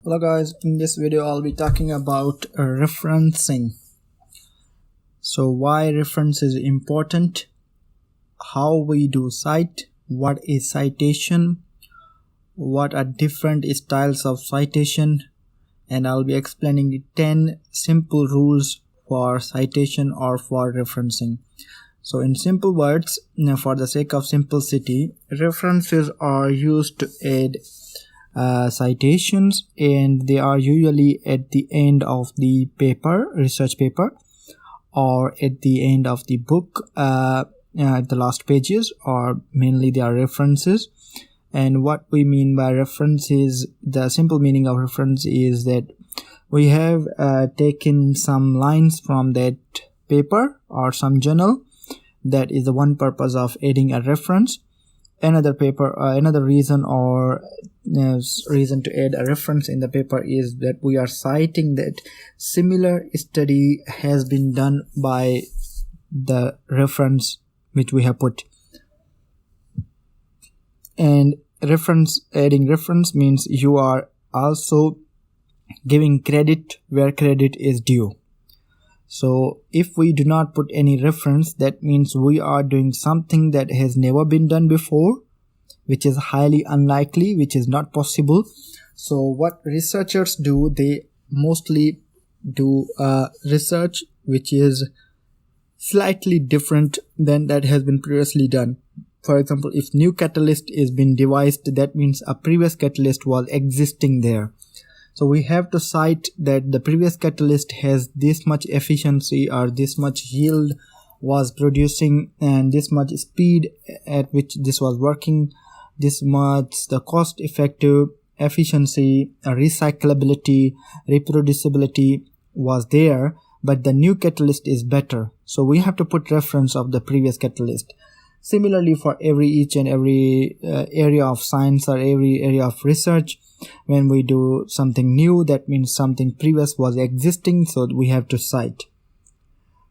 Hello guys, in this video I'll be talking about referencing. So why reference is important, how we do cite, what is citation, what are different styles of citation, and I'll be explaining 10 simple rules for citation or for referencing. So in simple words, for the sake of simplicity, references are used to aid citations, and they are usually at the end of the research paper, or at the end of the book, at the last pages, or mainly they are references. And what we mean by reference is, the simple meaning of reference is that we have taken some lines from that paper or some journal. That is the one purpose of adding a reference. Another reason to add a reference in the paper is that we are citing that similar study has been done by the reference which we have put. And adding reference means you are also giving credit where credit is due. So if we do not put any reference, that means we are doing something that has never been done before, which is highly unlikely, which is not possible. So what researchers do, they mostly do research which is slightly different than that has been previously done. For example, if new catalyst is being devised, that means a previous catalyst was existing there. So we have to cite that the previous catalyst has this much efficiency or this much yield was producing, and this much speed at which this was working, this much the cost effective, efficiency, recyclability, reproducibility was there, but the new catalyst is better. So we have to put reference of the previous catalyst. Similarly, for each and every area of science or every area of research, when we do something new, that means something previous was existing, so we have to cite.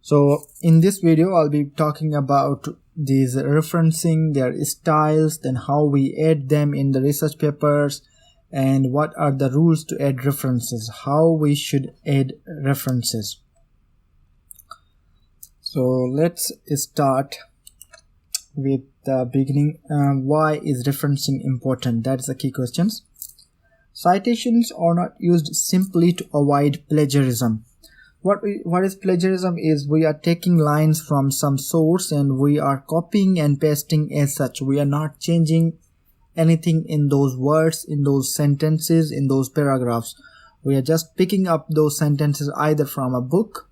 So in this video I'll be talking about these referencing, their styles, then how we add them in the research papers, and what are the rules to add references, how we should add references. So let's start with the beginning. Why is referencing important? That's the key questions. Citations are not used simply to avoid plagiarism. What is plagiarism is we are taking lines from some source and we are copying and pasting as such. We are not changing anything in those words, in those sentences, in those paragraphs. We are just picking up those sentences either from a book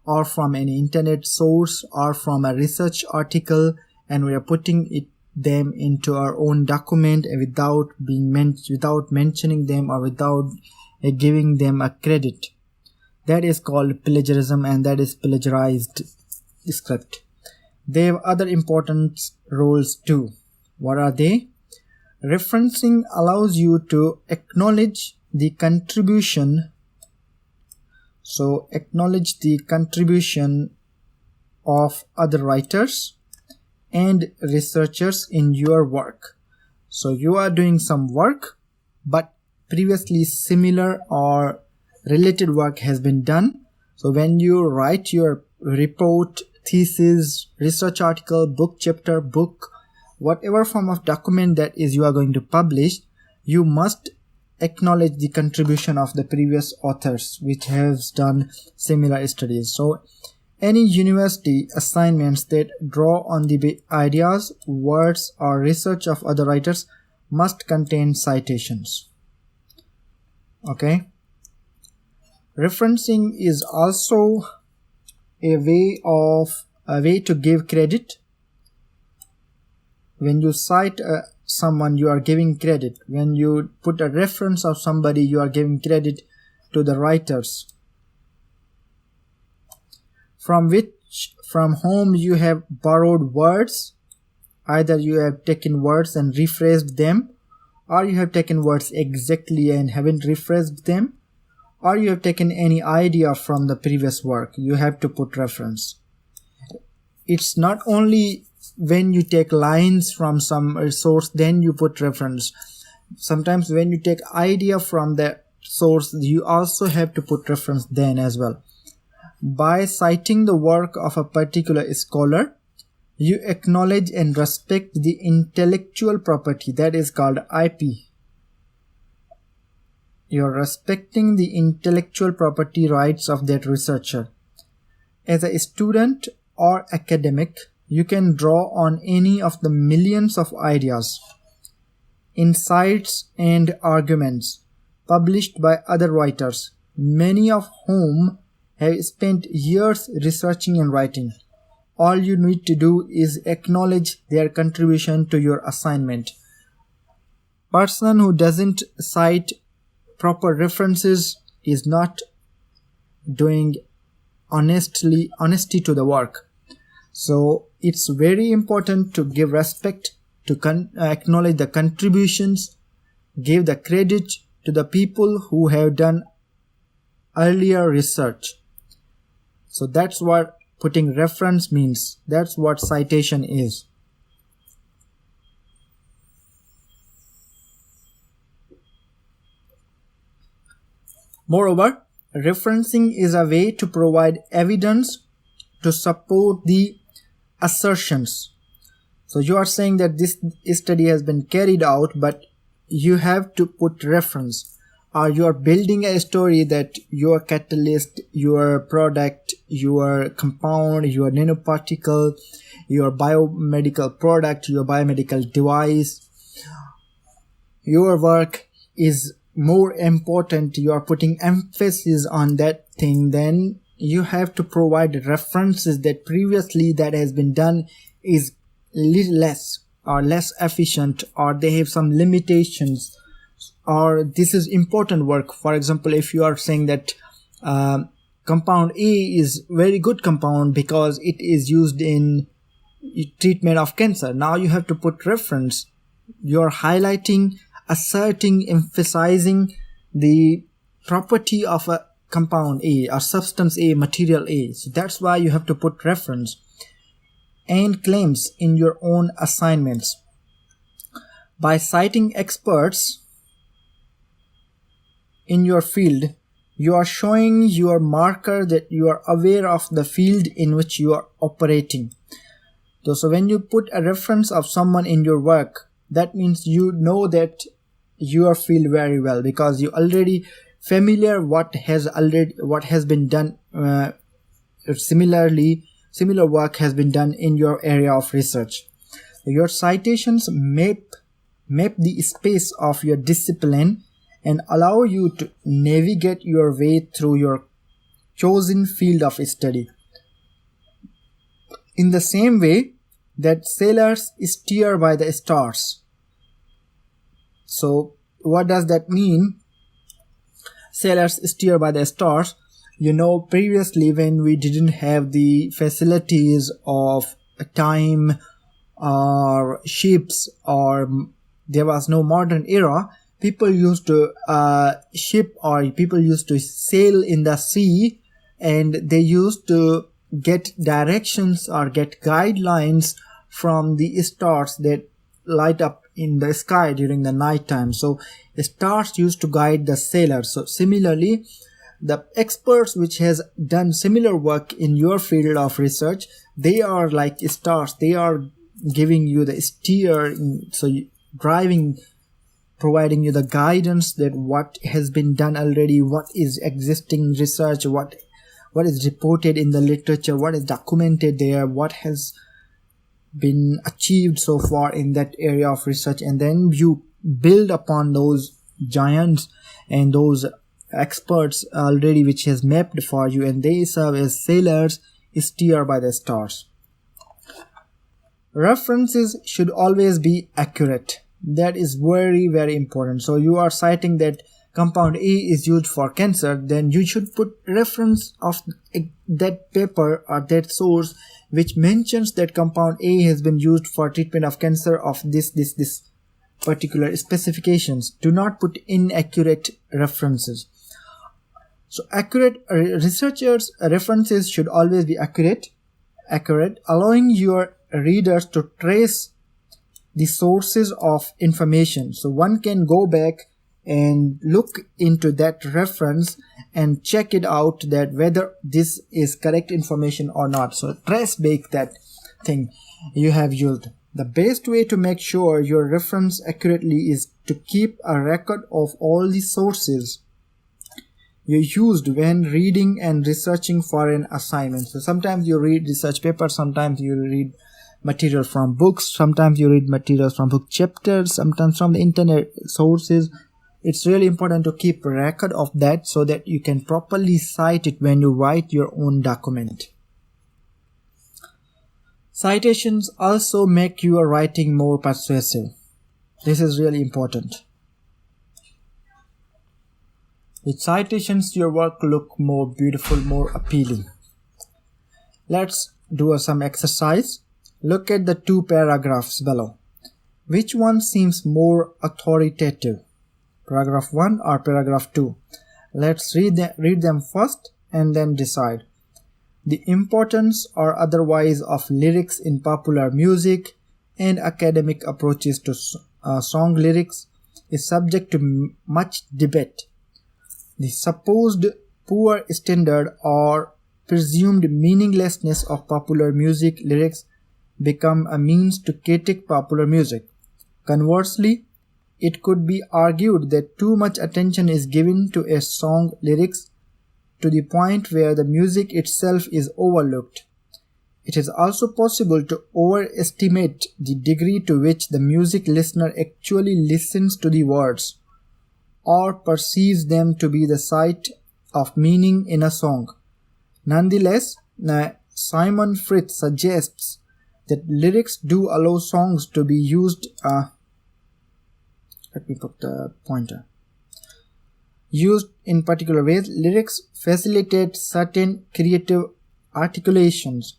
or from an internet source or from a research article, and we are putting them into our own document without mentioning them or without giving them a credit. That is called plagiarism, and that is plagiarized script. They have other important roles too. What are they? Referencing allows you to acknowledge the contribution. So acknowledge the contribution of other writers and researchers in your work. So you are doing some work, but previously similar or related work has been done. So when you write your report, thesis, research article, book chapter, book, whatever form of document that is you are going to publish, you must acknowledge the contribution of the previous authors which has done similar studies. So any university assignments that draw on the ideas, words, or research of other writers must contain citations. Okay. Referencing is also a way to give credit. When you cite someone, you are giving credit. When you put a reference of somebody, you are giving credit to the writers from whom you have borrowed words. Either you have taken words and rephrased them, or you have taken words exactly and haven't rephrased them, or you have taken any idea from the previous work. You have to put reference. It's not only when you take lines from some source then you put reference. Sometimes when you take idea from the source, you also have to put reference then as well. By citing the work of a particular scholar, you acknowledge and respect the intellectual property, that is called IP. You're respecting the intellectual property rights of that researcher. As a student or academic, you can draw on any of the millions of ideas, insights, and arguments published by other writers, many of whom have spent years researching and writing. All you need to do is acknowledge their contribution to your assignment. Person who doesn't cite proper references is not doing honesty to the work. So it's very important to give respect, to acknowledge the contributions, give the credit to the people who have done earlier research. So that's what putting reference means. That's what citation is. Moreover, referencing is a way to provide evidence to support the assertions. So you are saying that this study has been carried out, but you have to put reference. Or you are building a story that your catalyst, your product, your compound, your nanoparticle, your biomedical product, your biomedical device, your work is more important. You are putting emphasis on that thing. Then you have to provide references that previously that has been done is little less or less efficient, or they have some limitations, or this is important work. For example, if you are saying that compound A is very good compound because it is used in treatment of cancer, now you have to put reference. You're highlighting, asserting, emphasizing the property of a compound A or substance A, material A. So that's why you have to put reference and claims in your own assignments. By citing experts in your field, you are showing your marker that you are aware of the field in which you are operating. So when you put a reference of someone in your work, that means you know that your field very well, because you already familiar what has been done. Similar work has been done in your area of research. Your citations map the space of your discipline and allow you to navigate your way through your chosen field of study. In the same way that sailors steer by the stars. So what does that mean? Sailors steer by the stars. You know, previously when we didn't have the facilities of time or ships, or there was no modern era, people used to ship, or people used to sail in the sea, and they used to get directions or get guidelines from the stars that light up in the sky during the night time. So the stars used to guide the sailors. So similarly, the experts which has done similar work in your field of research, they are like stars. They are giving you the steer, so driving, providing you the guidance that what has been done already, what is existing research, what is reported in the literature, what is documented there, what has been achieved so far in that area of research. And then you build upon those giants and those experts already which has mapped for you, and they serve as sailors steer by the stars. References should always be accurate. That is very, very important. So you are citing that compound A is used for cancer, then you should put reference of that paper or that source which mentions that compound A has been used for treatment of cancer of this particular specifications. Do not put inaccurate references. So accurate researchers' references should always be accurate, allowing your readers to trace the sources of information. So one can go back and look into that reference and check it out that whether this is correct information or not. So trace back that thing you have used. The best way to make sure your reference accurately is to keep a record of all the sources you used when reading and researching for an assignment. So sometimes you read research papers, sometimes you read material from books, sometimes you read materials from book chapters, sometimes from the internet sources. It's really important to keep a record of that so that you can properly cite it when you write your own document. Citations also make your writing more persuasive. This is really important. With citations, your work look more beautiful, more appealing. Let's do some exercise. Look at the two paragraphs below. Which one seems more authoritative? Paragraph 1 or paragraph 2? Let's read them first and then decide. The importance or otherwise of lyrics in popular music and academic approaches to song lyrics is subject to much debate. The supposed poor standard or presumed meaninglessness of popular music lyrics become a means to critique popular music. Conversely, it could be argued that too much attention is given to a song lyrics to the point where the music itself is overlooked. It is also possible to overestimate the degree to which the music listener actually listens to the words or perceives them to be the site of meaning in a song. Nonetheless, Simon Fritz suggests that lyrics do allow songs to be used used in particular ways. Lyrics facilitate certain creative articulations.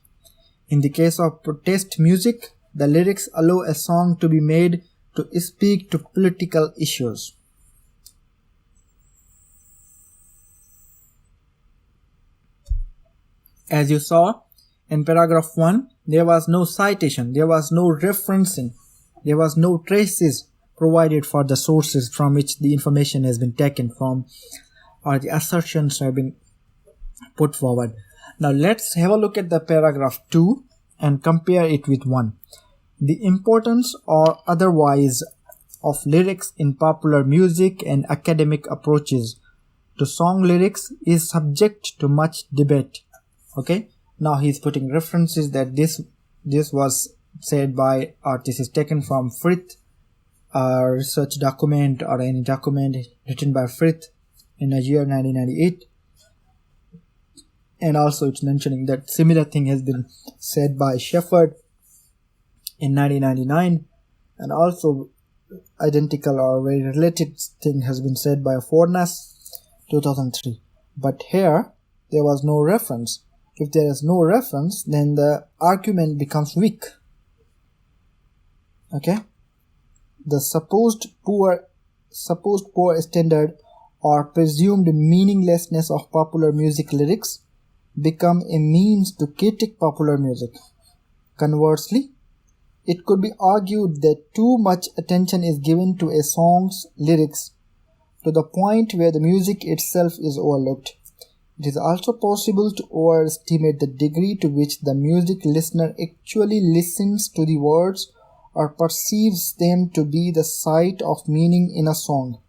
In the case of protest music, the lyrics allow a song to be made to speak to political issues. As you saw, in paragraph 1, there was no citation, there was no referencing, there was no traces provided for the sources from which the information has been taken from or the assertions have been put forward. Now let's have a look at the paragraph 2 and compare it with 1. The importance or otherwise of lyrics in popular music and academic approaches to song lyrics is subject to much debate. Okay, now he's putting references that this was said by, or this is taken from Frith, a research document or any document written by Frith in the year 1998. And also it's mentioning that similar thing has been said by Shepherd in 1999, and also identical or very related thing has been said by Fornas 2003. But here there was no reference. If there is no reference, then the argument becomes weak. Okay? The supposed poor standard or presumed meaninglessness of popular music lyrics become a means to critique popular music. Conversely, it could be argued that too much attention is given to a song's lyrics to the point where the music itself is overlooked. It is also possible to overestimate the degree to which the music listener actually listens to the words or perceives them to be the site of meaning in a song.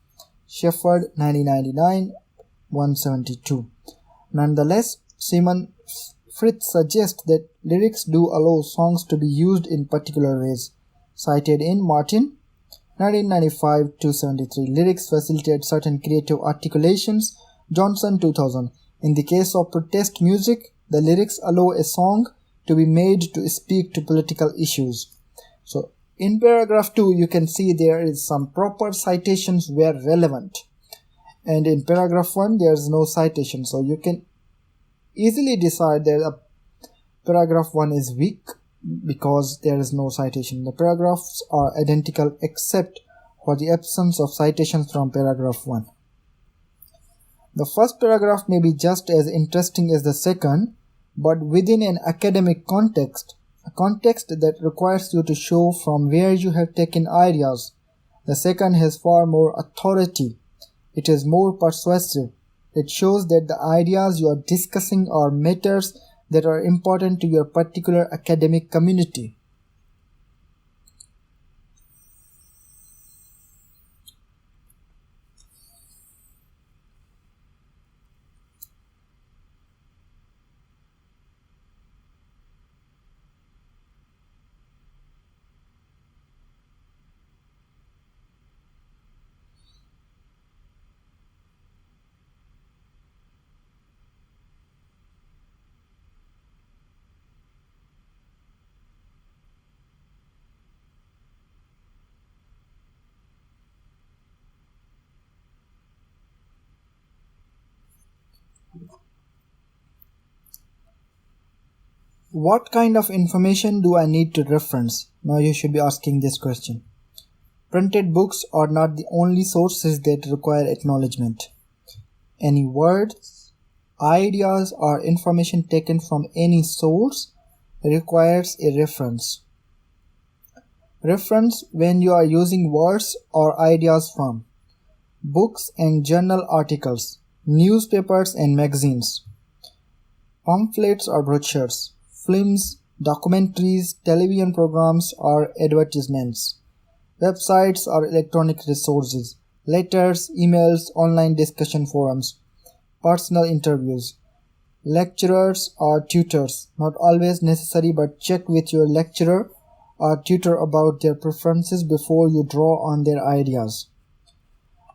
Shepherd 1999 172. Nonetheless, Simon Fritz suggests that lyrics do allow songs to be used in particular ways. Cited in Martin 1995 273. Lyrics facilitate certain creative articulations. Johnson 2000. In the case of protest music, the lyrics allow a song to be made to speak to political issues. So in paragraph 2, you can see there is some proper citations where relevant. And in paragraph 1, there is no citation. So you can easily decide that paragraph 1 is weak because there is no citation. The paragraphs are identical except for the absence of citations from paragraph 1. The first paragraph may be just as interesting as the second, but within an academic context, a context that requires you to show from where you have taken ideas, the second has far more authority It is more persuasive. It shows that the ideas you are discussing are matters that are important to your particular academic community. What kind of information do I need to reference? Now you should be asking this question. Printed books are not the only sources that require acknowledgement. Any words, ideas, or information taken from any source requires a reference. Reference when you are using words or ideas from books and journal articles, newspapers and magazines, pamphlets or brochures, films, documentaries, television programs or advertisements, websites or electronic resources, letters, emails, online discussion forums, personal interviews, lecturers or tutors. Not always necessary, but check with your lecturer or tutor about their preferences before you draw on their ideas.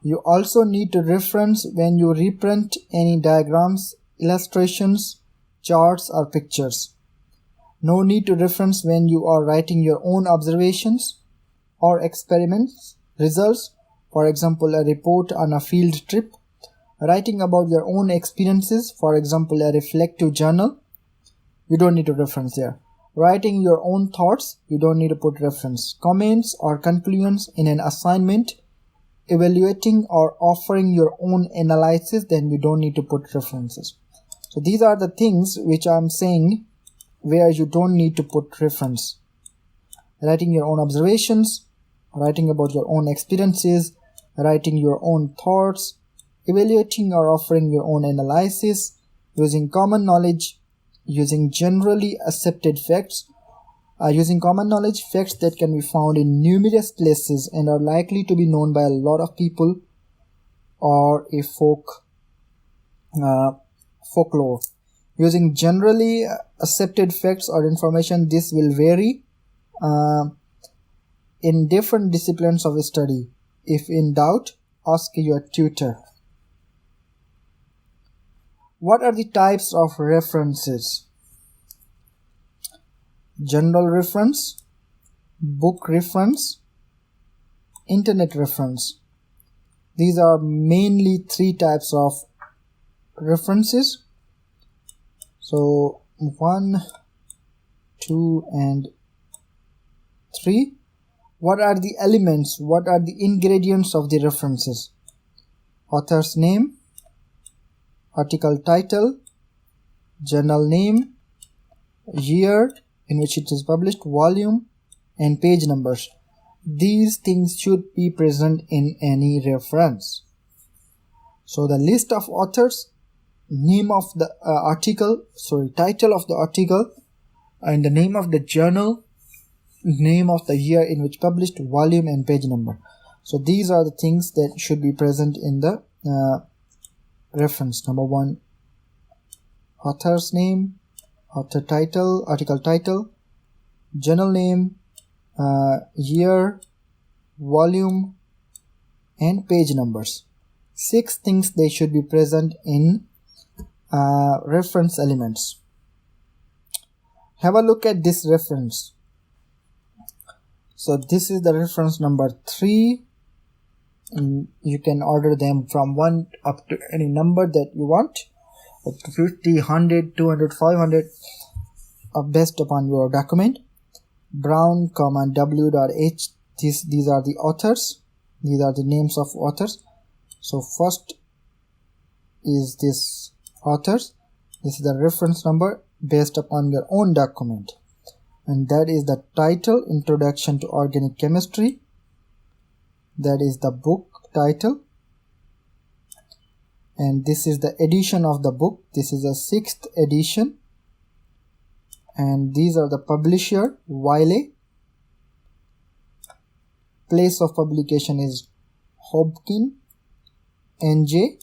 You also need to reference when you reprint any diagrams, illustrations, charts or pictures. No need to reference when you are writing your own observations or experiments results, for example a report on a field trip, writing about your own experiences, for example a reflective journal. You don't need to reference there. Writing your own thoughts, you don't need to put reference. Comments or conclusions in an assignment, evaluating or offering your own analysis, then you don't need to put references. So these are the things which I'm saying where you don't need to put reference. Writing your own observations, writing about your own experiences, writing your own thoughts, evaluating or offering your own analysis, using common knowledge, using generally accepted facts, using common knowledge facts that can be found in numerous places and are likely to be known by a lot of people, or a folklore. Using generally accepted facts or information, this will vary in different disciplines of study. If in doubt, ask your tutor. What are the types of references? General reference, book reference, internet reference. These are mainly three types of references. So 1, 2 and 3. What are the elements? What are the ingredients of the references? Author's name, article title, journal name, year in which it is published, volume, and page numbers. These things should be present in any reference. So the list of authors, name of the title of the article, and the name of the journal, name of the year in which published, volume and page number. So these are the things that should be present in the reference. Number 1, author's name, author title, article title, journal name, year, volume and page numbers. 6 things they should be present in reference elements. Have a look at this reference. So this is the reference number 3, and you can order them from 1 up to any number that you want, up to 50, 100, 200, 500, based upon your document. Brown, W.H. These are the authors. These are the names of authors. So first is this authors. This is the reference number based upon your own document, and that is the title, Introduction to Organic Chemistry. That is the book title. and this is the edition of the book. This is a 6th edition, and these are the publisher, Wiley. Place of publication is Hopkins, NJ,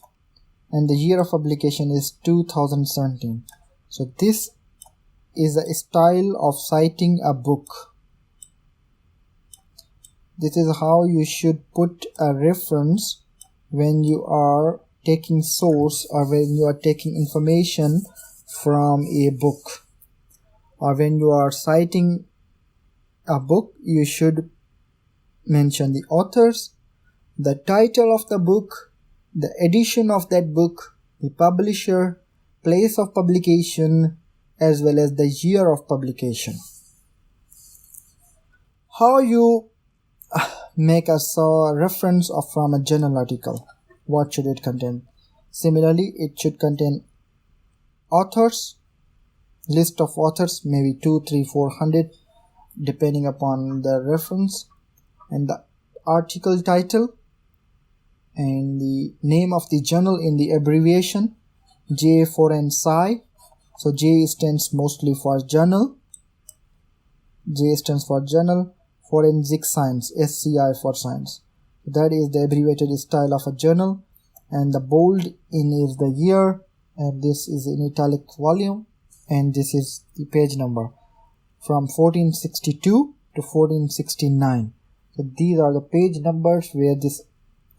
and the year of publication is 2017. So this is a style of citing a book. This is how you should put a reference when you are taking source, or when you are taking information from a book, or when you are citing a book. You should mention the authors, the title of the book, the edition of that book, the publisher, place of publication, as well as the year of publication. How you make a reference from a journal article? What should it contain? Similarly, it should contain authors, list of authors, maybe 2, 3, 400 depending upon the reference, and the article title, and the name of the journal in the abbreviation J, foreign Sci. So J stands mostly for journal, J stands for journal, forensic science, SCI for science. That is the abbreviated style of a journal, and the bold in is the year, and this is in italic volume, and this is the page number from 1462 to 1469. So these are the page numbers where this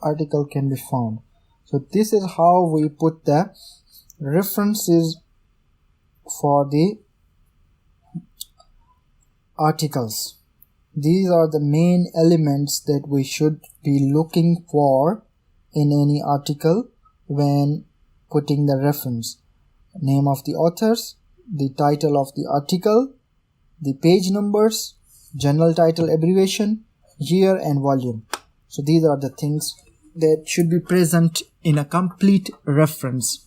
article can be found. So this is how we put the references for the articles. These are the main elements that we should be looking for in any article when putting the reference. Name of the authors, the title of the article, the page numbers, journal title abbreviation, year and volume. So these are the things that should be present in a complete reference.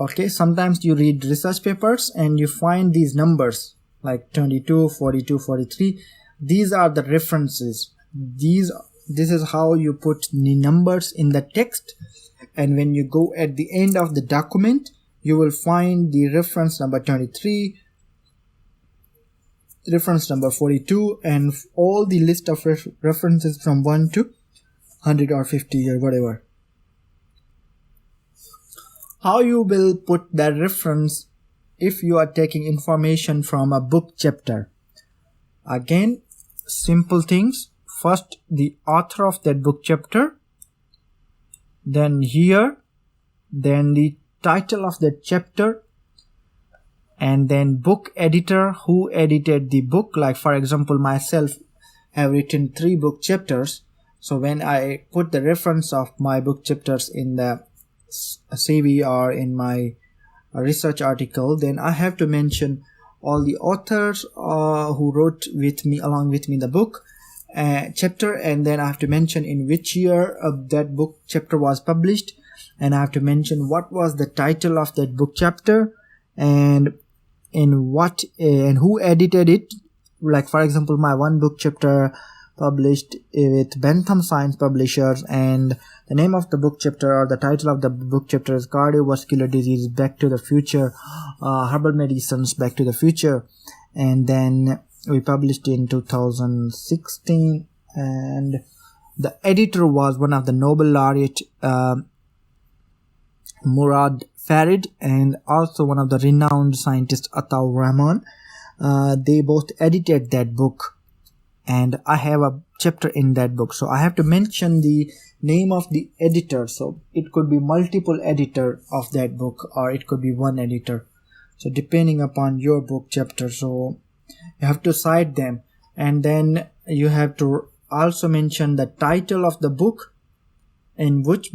Okay, sometimes you read research papers and you find these numbers like 22, 42, 43. These are the references. This is how you put the numbers in the text, and when you go at the end of the document, you will find the reference number 23, reference number 42, and all the list of references from 1 to 100 or 50 or whatever. How you will put that reference if you are taking information from a book chapter? Again, simple things. First, the author of that book chapter, then year, then the title of that chapter, and then book editor, who edited the book. Like for example, myself have written 3 book chapters, so when I put the reference of my book chapters in the CV or in my research article, then I have to mention all the authors who wrote with me, along with me, the book chapter, and then I have to mention in which year that book chapter was published, and I have to mention what was the title of that book chapter, and in what and who edited it. Like for example, my one book chapter published with Bentham Science Publishers, and the name of the book chapter or the title of the book chapter is Cardiovascular Disease Back to the Future, Herbal Medicines Back to the Future, and then we published in 2016, and the editor was one of the Nobel laureate Murad Farid, and also one of the renowned scientist Ataur Rahman. They both edited that book, and I have a chapter in that book, so I have to mention the name of the editor. So it could be multiple editor of that book, or it could be one editor, so depending upon your book chapter. So you have to cite them, and then you have to also mention the title of the book, in which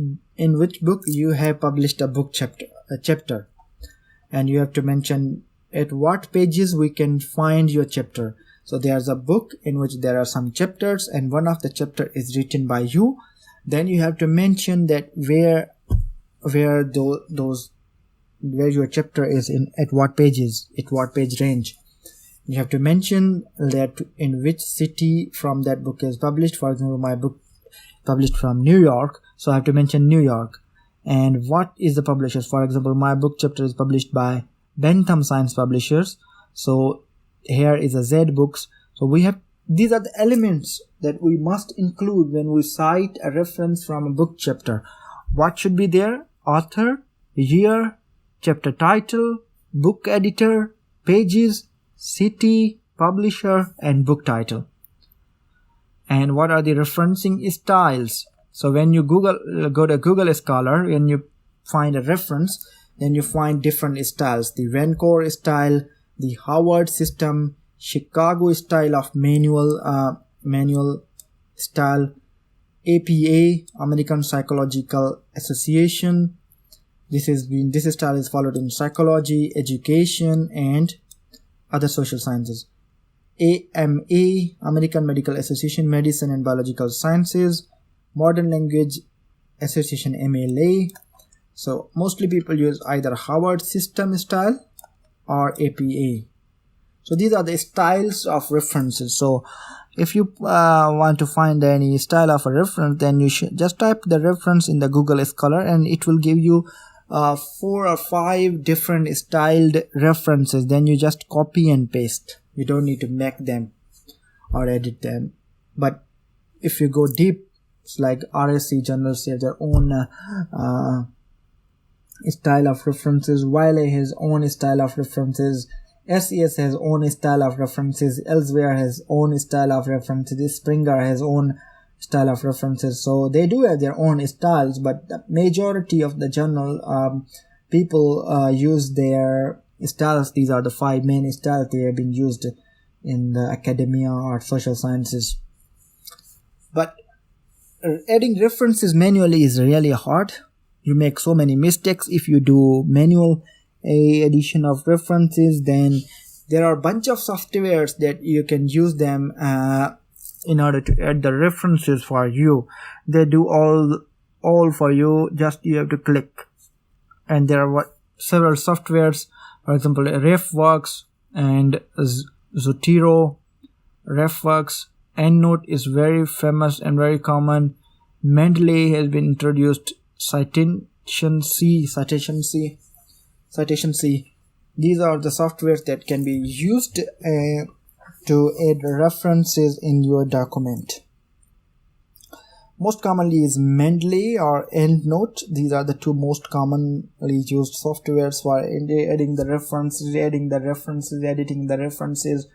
book you have published a book chapter, and you have to mention at what pages we can find your chapter. So there's a book in which there are some chapters, and one of the chapter is written by you. Then you have to mention that where your chapter is in, at what pages, at what page range. You have to mention that in which city from that book is published. For example, my book published from New York, so I have to mention New York. And what is the publishers? For example, my book chapter is published by Bentham Science Publishers, so here is a Z Books. So we have, these are the elements that we must include when we cite a reference from a book chapter. What should be there? Author, year, chapter title, book editor, pages, city, publisher, and book title. And what are the referencing styles? So when you go to Google Scholar, when you find a reference, then you find different styles: the Vancouver style, the Harvard System, Chicago style of manual style, APA, American Psychological Association. This style is followed in psychology, education, and other social sciences. AMA, American Medical Association, Medicine and Biological Sciences, Modern Language Association, MLA. So mostly people use either Harvard System style or APA. So these are the styles of references. So if you want to find any style of a reference, then you should just type the reference in the Google Scholar and it will give you 4 or 5 different styled references. Then you just copy and paste. You don't need to make them or edit them. But if you go deep, it's like RSC journals have their own style of references, YLA has own style of references, SES has own style of references, Elsewhere has own style of references, Springer has own style of references. So they do have their own styles, but the majority of the journal people use their styles. These are the 5 main styles they have been used in the academia or social sciences. But adding references manually is really hard. You make so many mistakes if you do manual addition of references. Then there are a bunch of softwares that you can use them in order to add the references for you. They do all for you, just you have to click. And there are several softwares, for example RefWorks and Zotero. RefWorks, EndNote is very famous and very common. Mendeley has been introduced. Citation C. These are the softwares that can be used to add references in your document. Most commonly is Mendeley or EndNote. These are the 2 most commonly used softwares for adding the references, editing the references.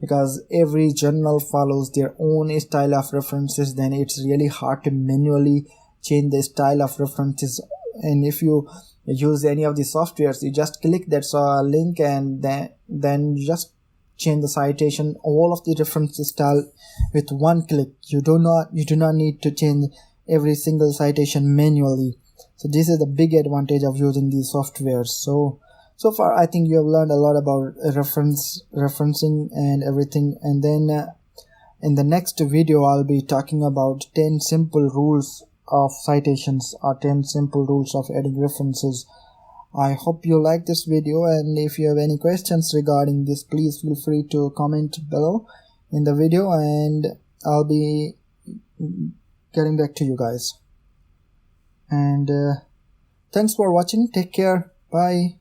Because every journal follows their own style of references, then it's really hard to manually change the style of references. And if you use any of the softwares, you just click that link and then you just change the citation, all of the reference style with one click. You do not need to change every single citation manually. So this is the big advantage of using these softwares. So far I think you have learned a lot about referencing and everything. And then in the next video I'll be talking about 10 simple rules of citations or 10 simple rules of adding references. I hope you like this video, and if you have any questions regarding this, please feel free to comment below in the video and I'll be getting back to you guys. And thanks for watching. Take care. Bye.